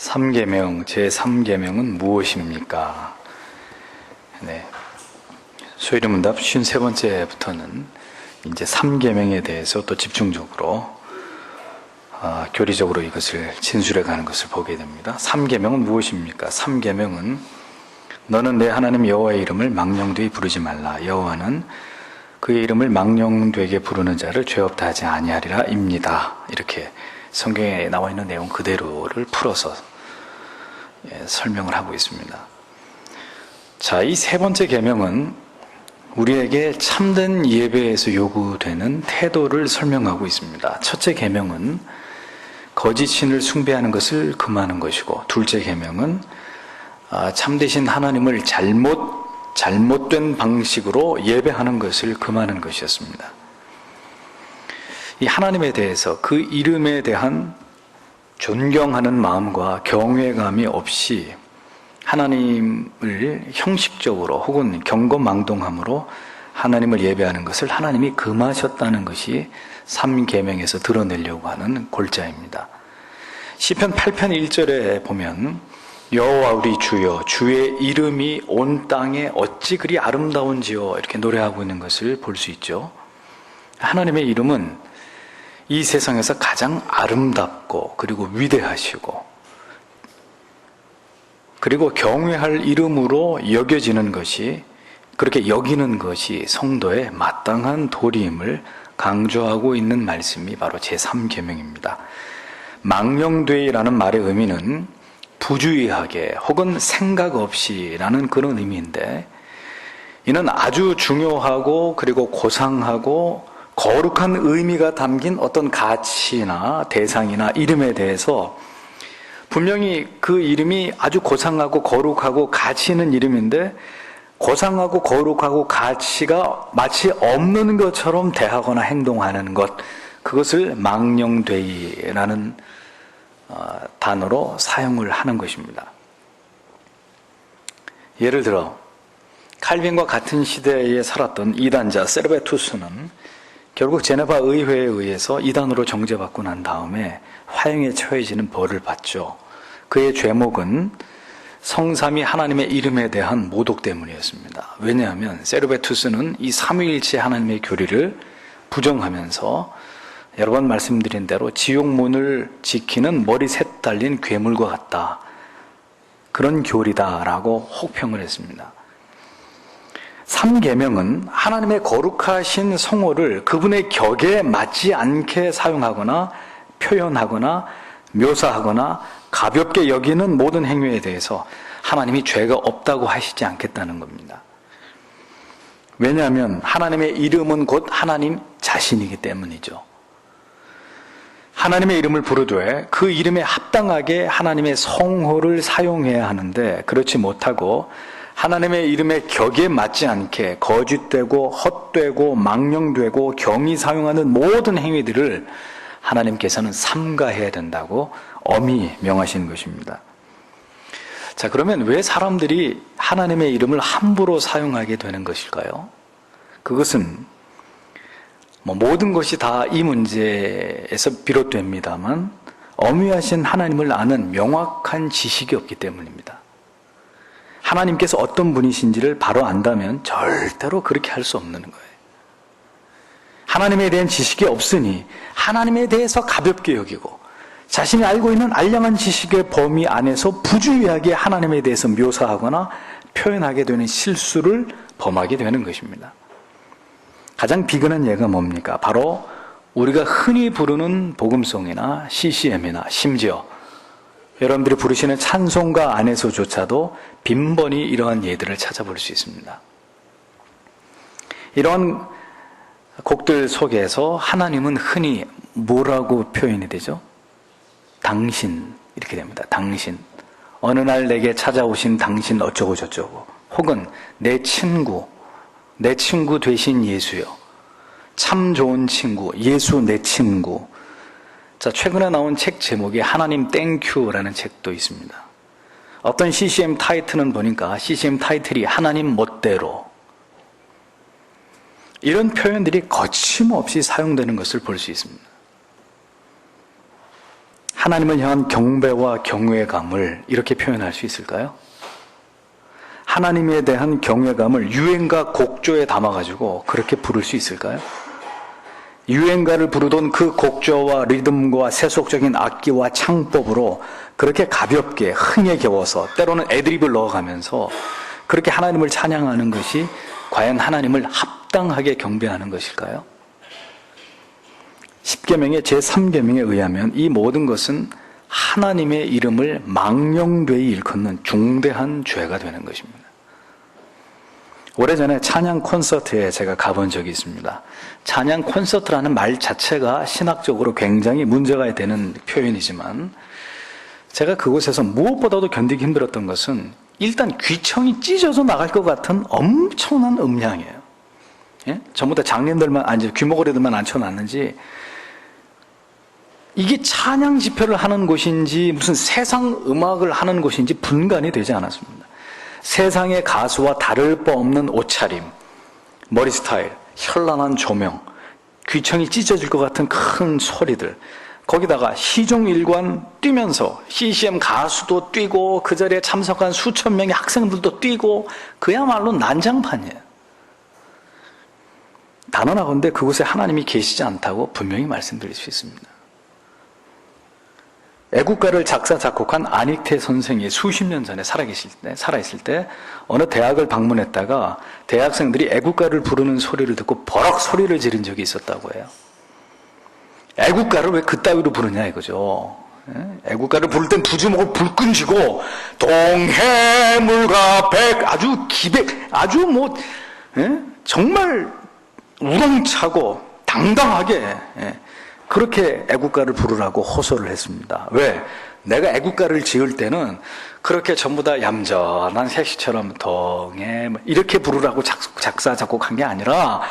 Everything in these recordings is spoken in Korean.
삼계명, 제3계명은 무엇입니까? 네. 소위문답 53번째부터는 이제 3계명에 대해서 또 집중적으로 교리적으로 이것을 진술해 가는 것을 보게 됩니다. 3계명은 무엇입니까? 3계명은 너는 내 하나님 여호와의 이름을 망령되이 부르지 말라. 여호와는 그의 이름을 망령되게 부르는 자를 죄 없다 하지 아니하리라 입니다. 이렇게 성경에 나와 있는 내용 그대로를 풀어서 설명을 하고 있습니다. 자, 이 세 번째 계명은 우리에게 참된 예배에서 요구되는 태도를 설명하고 있습니다. 첫째 계명은 거짓 신을 숭배하는 것을 금하는 것이고, 둘째 계명은 참되신 하나님을 잘못된 방식으로 예배하는 것을 금하는 것이었습니다. 이 하나님에 대해서 그 이름에 대한 존경하는 마음과 경외감이 없이 하나님을 형식적으로 혹은 경거망동함으로 하나님을 예배하는 것을 하나님이 금하셨다는 것이 3계명에서 드러내려고 하는 골자입니다. 시편 8편 1절에 보면 여호와 우리 주여 주의 이름이 온 땅에 어찌 그리 아름다운지요 이렇게 노래하고 있는 것을 볼 수 있죠. 하나님의 이름은 이 세상에서 가장 아름답고 그리고 위대하시고 그리고 경외할 이름으로 여겨지는 것이, 그렇게 여기는 것이 성도의 마땅한 도리임을 강조하고 있는 말씀이 바로 제3계명입니다. 망령되이라는 말의 의미는 부주의하게 혹은 생각 없이라는 그런 의미인데, 이는 아주 중요하고 그리고 고상하고 거룩한 의미가 담긴 어떤 가치나 대상이나 이름에 대해서 분명히 그 이름이 아주 고상하고 거룩하고 가치 있는 이름인데, 고상하고 거룩하고 가치가 마치 없는 것처럼 대하거나 행동하는 것, 그것을 망령되이라는 단어로 사용을 하는 것입니다. 예를 들어 칼빈과 같은 시대에 살았던 이단자 세르베투스는 결국 제네바 의회에 의해서 이단으로 정죄받고 난 다음에 화형에 처해지는 벌을 받죠. 그의 죄목은 성삼위 하나님의 이름에 대한 모독 때문이었습니다. 왜냐하면 세르베투스는 이 삼위일체 하나님의 교리를 부정하면서 여러 번 말씀드린 대로 지옥문을 지키는 머리 셋 달린 괴물과 같다, 그런 교리다라고 혹평을 했습니다. 3계명은 하나님의 거룩하신 성호를 그분의 격에 맞지 않게 사용하거나 표현하거나 묘사하거나 가볍게 여기는 모든 행위에 대해서 하나님이 죄가 없다고 하시지 않겠다는 겁니다. 왜냐하면 하나님의 이름은 곧 하나님 자신이기 때문이죠. 하나님의 이름을 부르되 그 이름에 합당하게 하나님의 성호를 사용해야 하는데, 그렇지 못하고 하나님의 이름의 격에 맞지 않게 거짓되고 헛되고 망령되고 경히 사용하는 모든 행위들을 하나님께서는 삼가해야 된다고 엄히 명하시는 것입니다. 자, 그러면 왜 사람들이 하나님의 이름을 함부로 사용하게 되는 것일까요? 그것은 모든 것이 다 이 문제에서 비롯됩니다만, 엄위하신 하나님을 아는 명확한 지식이 없기 때문입니다. 하나님께서 어떤 분이신지를 바로 안다면 절대로 그렇게 할 수 없는 거예요. 하나님에 대한 지식이 없으니 하나님에 대해서 가볍게 여기고 자신이 알고 있는 알량한 지식의 범위 안에서 부주의하게 하나님에 대해서 묘사하거나 표현하게 되는 실수를 범하게 되는 것입니다. 가장 비근한 예가 뭡니까? 바로 우리가 흔히 부르는 복음송이나 CCM이나 심지어 여러분들이 부르시는 찬송가 안에서조차도 빈번히 이러한 예들을 찾아볼 수 있습니다. 이러한 곡들 속에서 하나님은 흔히 뭐라고 표현이 되죠? 당신, 이렇게 됩니다. 당신. 어느 날 내게 찾아오신 당신 어쩌고 저쩌고, 혹은 내 친구 되신 예수요. 참 좋은 친구, 예수 내 친구. 자, 최근에 나온 책 제목이 하나님 땡큐라는 책도 있습니다. 어떤 CCM 타이틀은 보니까 CCM 타이틀이 하나님 멋대로, 이런 표현들이 거침없이 사용되는 것을 볼 수 있습니다. 하나님을 향한 경배와 경외감을 이렇게 표현할 수 있을까요? 하나님에 대한 경외감을 유행가 곡조에 담아가지고 그렇게 부를 수 있을까요? 유행가를 부르던 그 곡조와 리듬과 세속적인 악기와 창법으로 그렇게 가볍게 흥에 겨워서 때로는 애드립을 넣어가면서 그렇게 하나님을 찬양하는 것이 과연 하나님을 합당하게 경배하는 것일까요? 십계명의 제3계명에 의하면 이 모든 것은 하나님의 이름을 망령되이 일컫는 중대한 죄가 되는 것입니다. 오래전에 찬양 콘서트에 제가 가본 적이 있습니다. 찬양 콘서트라는 말 자체가 신학적으로 굉장히 문제가 되는 표현이지만 제가 그곳에서 무엇보다도 견디기 힘들었던 것은 일단 귀청이 찢어져 나갈 것 같은 엄청난 음량이에요. 예? 전부 다 장님들만, 귀머거리들만 앉혀놨는지 이게 찬양 집회를 하는 곳인지 무슨 세상 음악을 하는 곳인지 분간이 되지 않았습니다. 세상의 가수와 다를 바 없는 옷차림, 머리 스타일, 현란한 조명, 귀청이 찢어질 것 같은 큰 소리들, 거기다가 시종일관 뛰면서 CCM 가수도 뛰고 그 자리에 참석한 수천 명의 학생들도 뛰고 그야말로 난장판이에요. 단언하건대 그곳에 하나님이 계시지 않다고 분명히 말씀드릴 수 있습니다. 애국가를 작사 작곡한 안익태 선생이 수십 년 전에 살아있을 때 어느 대학을 방문했다가 대학생들이 애국가를 부르는 소리를 듣고 버럭 소리를 지른 적이 있었다고 해요. 애국가를 왜 그따위로 부르냐 이거죠. 애국가를 부를 땐 두 주먹을 불끈 쥐고 동해물과 백 아주 기백 아주 정말 우렁차고 당당하게 그렇게 애국가를 부르라고 호소를 했습니다. 왜? 내가 애국가를 지을 때는 그렇게 전부 다 얌전한 새씨처럼 동해 이렇게 부르라고 작사 작곡한 게 아니라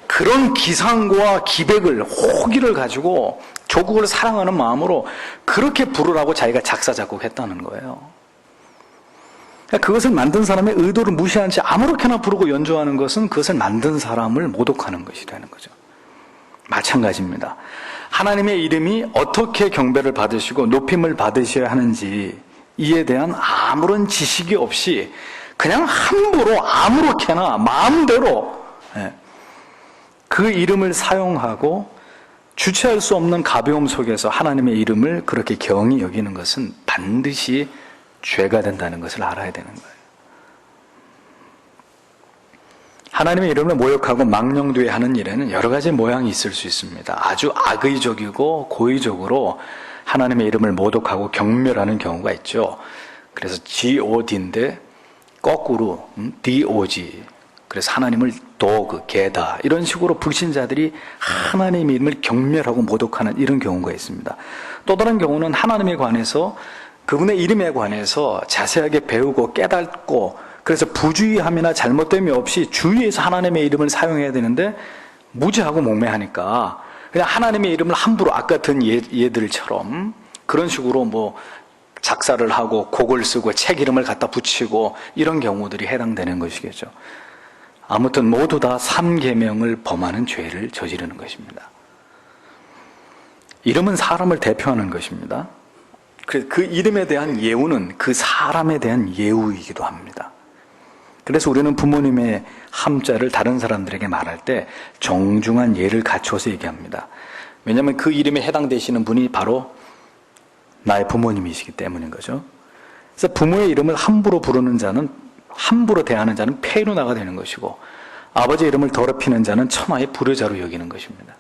그런 기상과 기백을 호기를 가지고 조국을 사랑하는 마음으로 그렇게 부르라고 자기가 작사 작곡했다는 거예요. 그것을 만든 사람의 의도를 무시한 채 아무렇게나 부르고 연주하는 것은 그것을 만든 사람을 모독하는 것이 되는 거죠. 마찬가지입니다. 하나님의 이름이 어떻게 경배를 받으시고 높임을 받으셔야 하는지 이에 대한 아무런 지식이 없이 그냥 함부로 아무렇게나 마음대로 그 이름을 사용하고 주체할 수 없는 가벼움 속에서 하나님의 이름을 그렇게 경히 여기는 것은 반드시 죄가 된다는 것을 알아야 되는 거예요. 하나님의 이름을 모욕하고 망령되이 하는 일에는 여러 가지 모양이 있을 수 있습니다. 아주 악의적이고 고의적으로 하나님의 이름을 모독하고 경멸하는 경우가 있죠. 그래서 God인데 거꾸로 DOG. 그래서 하나님을 도그, 개다 이런 식으로 불신자들이 하나님의 이름을 경멸하고 모독하는 이런 경우가 있습니다. 또 다른 경우는 하나님에 관해서 그분의 이름에 관해서 자세하게 배우고 깨닫고 그래서 부주의함이나 잘못됨이 없이 주의해서 하나님의 이름을 사용해야 되는데 무지하고 몽매하니까 그냥 하나님의 이름을 함부로 아까 같은 얘들처럼 그런 식으로 작사를 하고 곡을 쓰고 책 이름을 갖다 붙이고 이런 경우들이 해당되는 것이겠죠. 아무튼 모두 다 3계명을 범하는 죄를 저지르는 것입니다. 이름은 사람을 대표하는 것입니다. 그 이름에 대한 예우는 그 사람에 대한 예우이기도 합니다. 그래서 우리는 부모님의 함자를 다른 사람들에게 말할 때 정중한 예를 갖춰서 얘기합니다. 왜냐하면 그 이름에 해당되시는 분이 바로 나의 부모님이시기 때문인 거죠. 그래서 부모의 이름을 함부로 부르는 자는 함부로 대하는 자는 폐류나가 되는 것이고 아버지의 이름을 더럽히는 자는 천하의 불효자로 여기는 것입니다.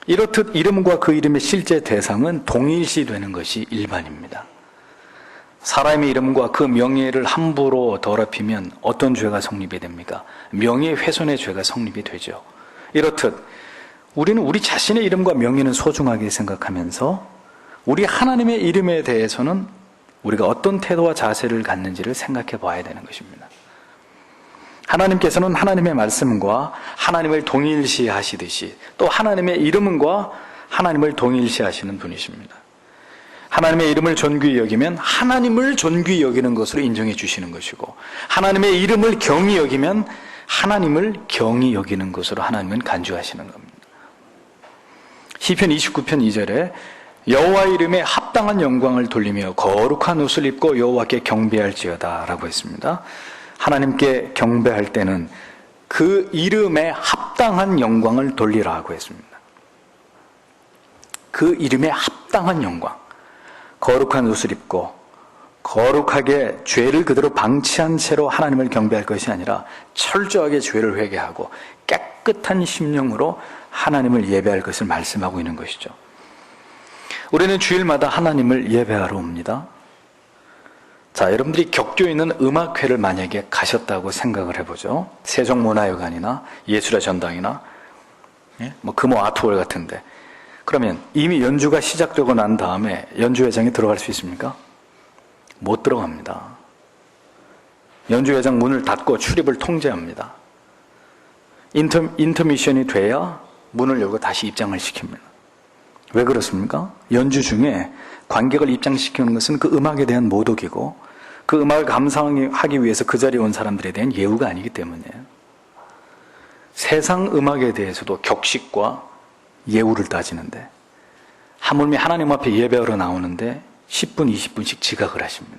이렇듯 이름과 그 이름의 실제 대상은 동일시 되는 것이 일반입니다. 사람의 이름과 그 명예를 함부로 더럽히면 어떤 죄가 성립이 됩니까? 명예훼손의 죄가 성립이 되죠. 이렇듯 우리는 우리 자신의 이름과 명예는 소중하게 생각하면서 우리 하나님의 이름에 대해서는 우리가 어떤 태도와 자세를 갖는지를 생각해 봐야 되는 것입니다. 하나님께서는 하나님의 말씀과 하나님을 동일시하시듯이 또 하나님의 이름과 하나님을 동일시하시는 분이십니다. 하나님의 이름을 존귀히 여기면 하나님을 존귀히 여기는 것으로 인정해 주시는 것이고 하나님의 이름을 경히 여기면 하나님을 경히 여기는 것으로 하나님은 간주하시는 겁니다. 시편 29편 2절에 여호와 이름에 합당한 영광을 돌리며 거룩한 옷을 입고 여호와께 경배할지어다 라고 했습니다. 하나님께 경배할 때는 그 이름에 합당한 영광을 돌리라고 했습니다. 그 이름에 합당한 영광, 거룩한 옷을 입고 거룩하게 죄를 그대로 방치한 채로 하나님을 경배할 것이 아니라 철저하게 죄를 회개하고 깨끗한 심령으로 하나님을 예배할 것을 말씀하고 있는 것이죠. 우리는 주일마다 하나님을 예배하러 옵니다. 자, 여러분들이 겪고 있는 음악회를 만약에 가셨다고 생각을 해보죠. 세종문화회관이나 예술의 전당이나 금호 아트홀 같은데, 그러면 이미 연주가 시작되고 난 다음에 연주회장에 들어갈 수 있습니까? 못 들어갑니다. 연주회장 문을 닫고 출입을 통제합니다. 인터미션이 돼야 문을 열고 다시 입장을 시킵니다. 왜 그렇습니까? 연주 중에 관객을 입장시키는 것은 그 음악에 대한 모독이고 그 음악을 감상하기 위해서 그 자리에 온 사람들에 대한 예우가 아니기 때문이에요. 세상 음악에 대해서도 격식과 예우를 따지는데 하물며 하나님 앞에 예배하러 나오는데 10분, 20분씩 지각을 하십니다.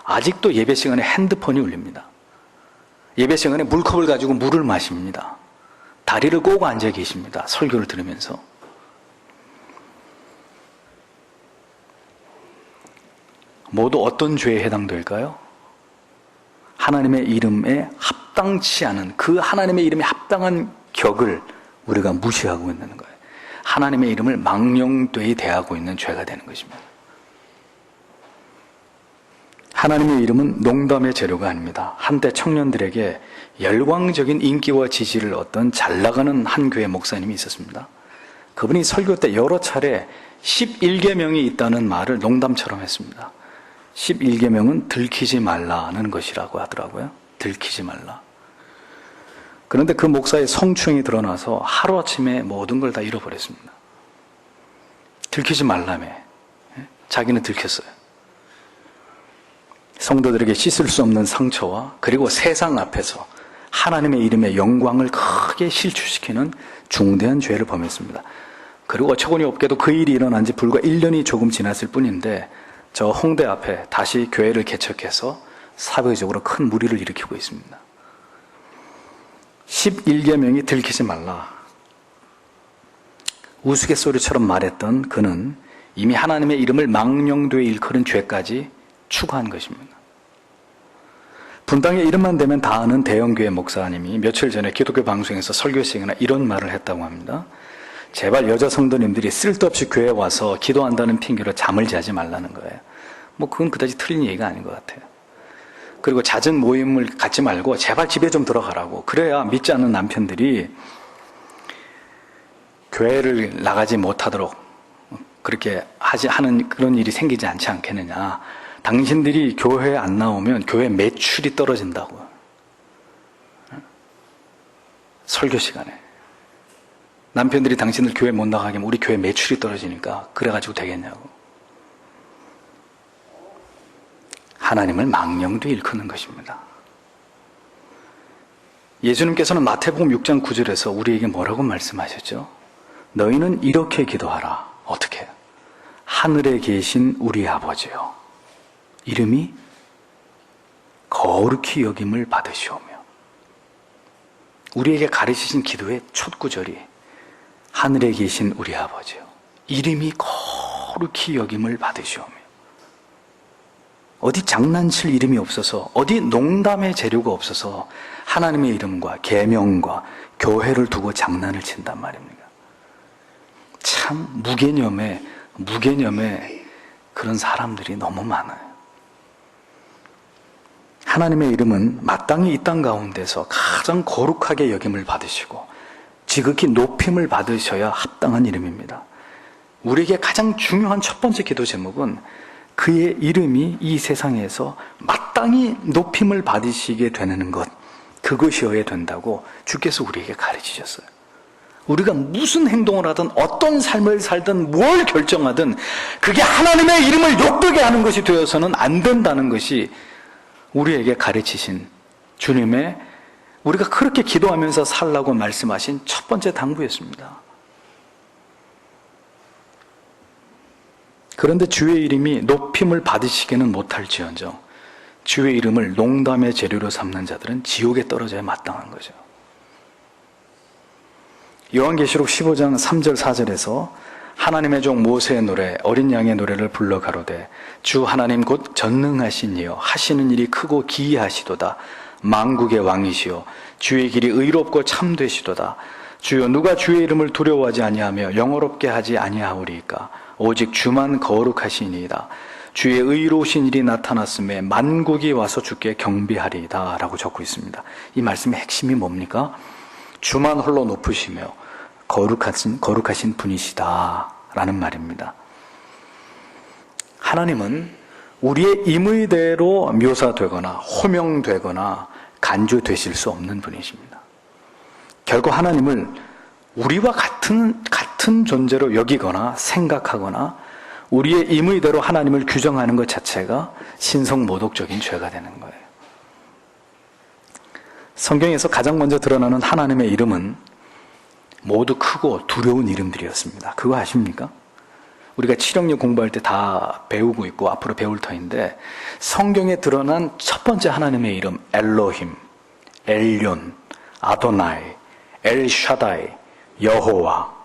아직도 예배 시간에 핸드폰이 울립니다. 예배 시간에 물컵을 가지고 물을 마십니다. 다리를 꼬고 앉아 계십니다. 설교를 들으면서. 모두 어떤 죄에 해당될까요? 하나님의 이름에 합당치 않은, 그 하나님의 이름에 합당한 격을 우리가 무시하고 있는 거예요. 하나님의 이름을 망령되이 대하고 있는 죄가 되는 것입니다. 하나님의 이름은 농담의 재료가 아닙니다. 한때 청년들에게 열광적인 인기와 지지를 얻던 잘나가는 한 교회 목사님이 있었습니다. 그분이 설교 때 여러 차례 11계명이 있다는 말을 농담처럼 했습니다. 11계명은 들키지 말라는 것이라고 하더라고요. 들키지 말라. 그런데 그 목사의 성추행이 드러나서 하루아침에 모든 걸 다 잃어버렸습니다. 들키지 말라며. 자기는 들켰어요. 성도들에게 씻을 수 없는 상처와 그리고 세상 앞에서 하나님의 이름의 영광을 크게 실추시키는 중대한 죄를 범했습니다. 그리고 어처구니 없게도 그 일이 일어난 지 불과 1년이 조금 지났을 뿐인데 저 홍대 앞에 다시 교회를 개척해서 사회적으로 큰 물의를 일으키고 있습니다. 11계명이 들키지 말라. 우스갯소리처럼 말했던 그는 이미 하나님의 이름을 망령되이 일컬은 죄까지 추가한 것입니다. 분당에 이름만 대면 다 아는 대형교회 목사님이 며칠 전에 기독교 방송에서 설교 시간에 이런 말을 했다고 합니다. 제발 여자 성도님들이 쓸데없이 교회에 와서 기도한다는 핑계로 잠을 자지 말라는 거예요. 그건 그다지 틀린 얘기가 아닌 것 같아요. 그리고 잦은 모임을 갖지 말고 제발 집에 좀 들어가라고. 그래야 믿지 않는 남편들이 교회를 나가지 못하도록 그렇게 하는 그런 일이 생기지 않지 않겠느냐. 당신들이 교회에 안 나오면 교회 매출이 떨어진다고. 설교 시간에. 남편들이 당신들 교회 못 나가게 하면 우리 교회 매출이 떨어지니까 그래가지고 되겠냐고. 하나님을 망령도 일컫는 것입니다. 예수님께서는 마태복음 6장 9절에서 우리에게 뭐라고 말씀하셨죠? 너희는 이렇게 기도하라. 어떻게? 하늘에 계신 우리 아버지요. 이름이 거룩히 여김을 받으시오며. 우리에게 가르치신 기도의 첫 구절이 하늘에 계신 우리 아버지요. 이름이 거룩히 여김을 받으시오며. 어디 장난칠 이름이 없어서, 어디 농담의 재료가 없어서 하나님의 이름과 계명과 교회를 두고 장난을 친단 말입니다. 참 무개념의 그런 사람들이 너무 많아요. 하나님의 이름은 마땅히 이 땅 가운데서 가장 거룩하게 여김을 받으시고 지극히 높임을 받으셔야 합당한 이름입니다. 우리에게 가장 중요한 첫 번째 기도 제목은 그의 이름이 이 세상에서 마땅히 높임을 받으시게 되는 것, 그것이어야 된다고 주께서 우리에게 가르치셨어요. 우리가 무슨 행동을 하든 어떤 삶을 살든 뭘 결정하든 그게 하나님의 이름을 욕되게 하는 것이 되어서는 안 된다는 것이 우리에게 가르치신 주님의, 우리가 그렇게 기도하면서 살라고 말씀하신 첫 번째 당부였습니다. 그런데 주의 이름이 높임을 받으시기는 못할지언정 주의 이름을 농담의 재료로 삼는 자들은 지옥에 떨어져야 마땅한 거죠. 요한계시록 15장 3절 4절에서 하나님의 종 모세의 노래 어린 양의 노래를 불러 가로되 주 하나님 곧 전능하신 이여 하시는 일이 크고 기이하시도다. 만국의 왕이시여 주의 길이 의롭고 참되시도다. 주여 누가 주의 이름을 두려워하지 아니하며 영어롭게 하지 아니하오리이까. 오직 주만 거룩하시니이다. 주의 의로우신 일이 나타났음에 만국이 와서 주께 경배하리이다 라고 적고 있습니다. 이 말씀의 핵심이 뭡니까? 주만 홀로 높으시며 거룩하신 분이시다 라는 말입니다. 하나님은 우리의 임의대로 묘사되거나 호명되거나 간주되실 수 없는 분이십니다. 결국 하나님을 우리와 같은 존재로 여기거나 생각하거나 우리의 임의대로 하나님을 규정하는 것 자체가 신성모독적인 죄가 되는 거예요. 성경에서 가장 먼저 드러나는 하나님의 이름은 모두 크고 두려운 이름들이었습니다. 그거 아십니까? 우리가 칠영력 공부할 때 다 배우고 있고 앞으로 배울 터인데 성경에 드러난 첫 번째 하나님의 이름 엘로힘, 엘륜, 아도나이, 엘샤다이, 여호와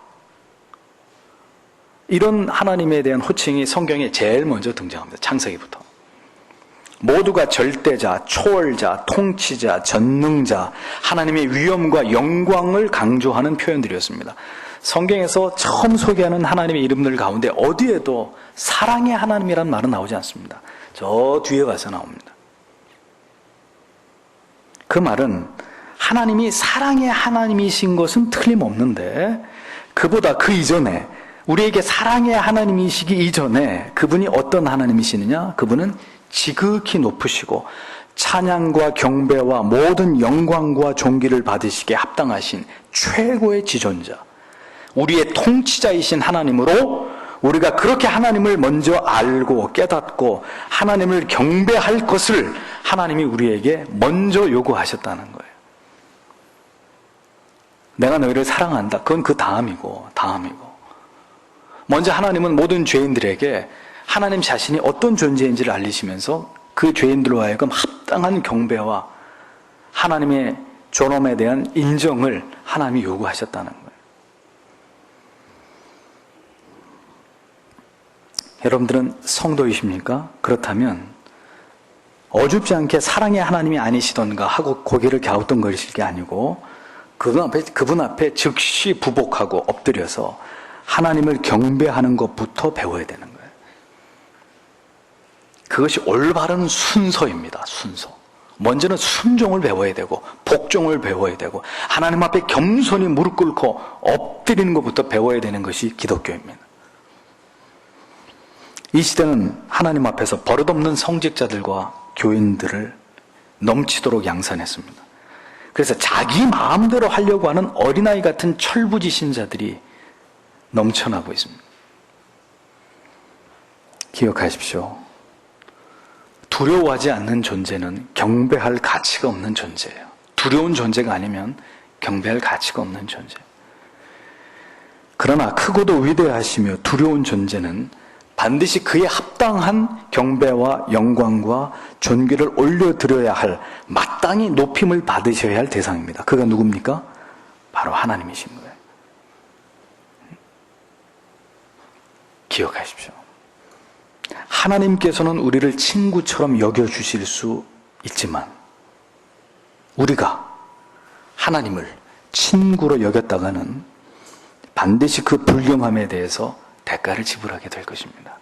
이런 하나님에 대한 호칭이 성경에 제일 먼저 등장합니다. 창세기부터. 모두가 절대자, 초월자, 통치자, 전능자, 하나님의 위엄과 영광을 강조하는 표현들이었습니다. 성경에서 처음 소개하는 하나님의 이름들 가운데 어디에도 사랑의 하나님이란 말은 나오지 않습니다. 저 뒤에 가서 나옵니다. 그 말은 하나님이 사랑의 하나님이신 것은 틀림없는데 그보다 그 이전에 우리에게 사랑의 하나님이시기 이전에 그분이 어떤 하나님이시느냐? 그분은 지극히 높으시고 찬양과 경배와 모든 영광과 존귀를 받으시기에 합당하신 최고의 지존자, 우리의 통치자이신 하나님으로 우리가 그렇게 하나님을 먼저 알고 깨닫고 하나님을 경배할 것을 하나님이 우리에게 먼저 요구하셨다는 거예요. 내가 너희를 사랑한다. 그건 그 다음이고 먼저 하나님은 모든 죄인들에게 하나님 자신이 어떤 존재인지를 알리시면서 그 죄인들로 하여금 합당한 경배와 하나님의 존엄에 대한 인정을 하나님이 요구하셨다는 거예요. 여러분들은 성도이십니까? 그렇다면 어줍지 않게 사랑의 하나님이 아니시던가 하고 고개를 갸우뚱거리실 게 아니고 그분 앞에 즉시 부복하고 엎드려서 하나님을 경배하는 것부터 배워야 되는 거예요. 그것이 올바른 순서입니다. 순서. 먼저는 순종을 배워야 되고 복종을 배워야 되고 하나님 앞에 겸손히 무릎 꿇고 엎드리는 것부터 배워야 되는 것이 기독교입니다. 이 시대는 하나님 앞에서 버릇없는 성직자들과 교인들을 넘치도록 양산했습니다. 그래서 자기 마음대로 하려고 하는 어린아이 같은 철부지신자들이 넘쳐나고 있습니다. 기억하십시오. 두려워하지 않는 존재는 경배할 가치가 없는 존재예요. 두려운 존재가 아니면 경배할 가치가 없는 존재예요. 그러나 크고도 위대하시며 두려운 존재는 반드시 그에 합당한 경배와 영광과 존귀를 올려드려야 할 마땅히 높임을 받으셔야 할 대상입니다. 그가 누굽니까? 바로 하나님이신 거예요. 기억하십시오. 하나님께서는 우리를 친구처럼 여겨주실 수 있지만 우리가 하나님을 친구로 여겼다가는 반드시 그 불경함에 대해서 대가를 지불하게 될 것입니다.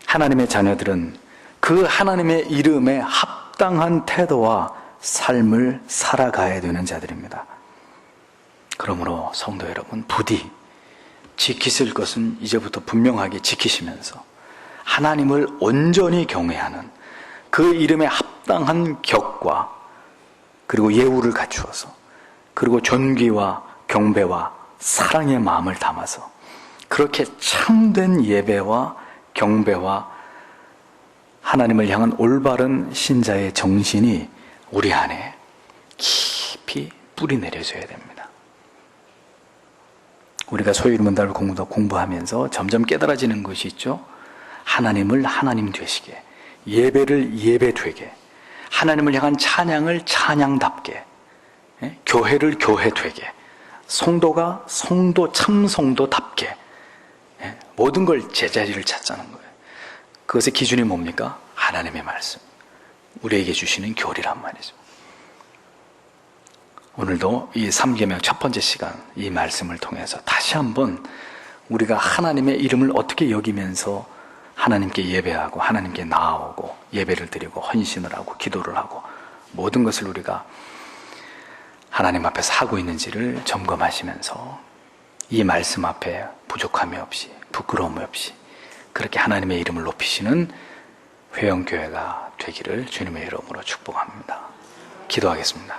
하나님의 자녀들은 그 하나님의 이름에 합당한 태도와 삶을 살아가야 되는 자들입니다. 그러므로 성도 여러분, 부디 지키실 것은 이제부터 분명하게 지키시면서 하나님을 온전히 경외하는 그 이름에 합당한 격과 그리고 예우를 갖추어서 그리고 존귀와 경배와 사랑의 마음을 담아서 그렇게 참된 예배와 경배와 하나님을 향한 올바른 신자의 정신이 우리 안에 깊이 뿌리 내려져야 됩니다. 우리가 소유문답을 공부하면서 점점 깨달아지는 것이 있죠. 하나님을 하나님 되시게, 예배를 예배 되게, 하나님을 향한 찬양을 찬양답게, 교회를 교회 되게, 성도가 성도 참 성도답게, 모든 걸 제자리를 찾자는 거예요. 그것의 기준이 뭡니까? 하나님의 말씀, 우리에게 주시는 교리란 말이죠. 오늘도 이 3계명 첫 번째 시간, 이 말씀을 통해서 다시 한번 우리가 하나님의 이름을 어떻게 여기면서 하나님께 예배하고 하나님께 나아오고 예배를 드리고 헌신을 하고 기도를 하고 모든 것을 우리가 하나님 앞에서 하고 있는지를 점검하시면서 이 말씀 앞에 부족함이 없이 부끄러움이 없이 그렇게 하나님의 이름을 높이시는 회영교회가 되기를 주님의 이름으로 축복합니다. 기도하겠습니다.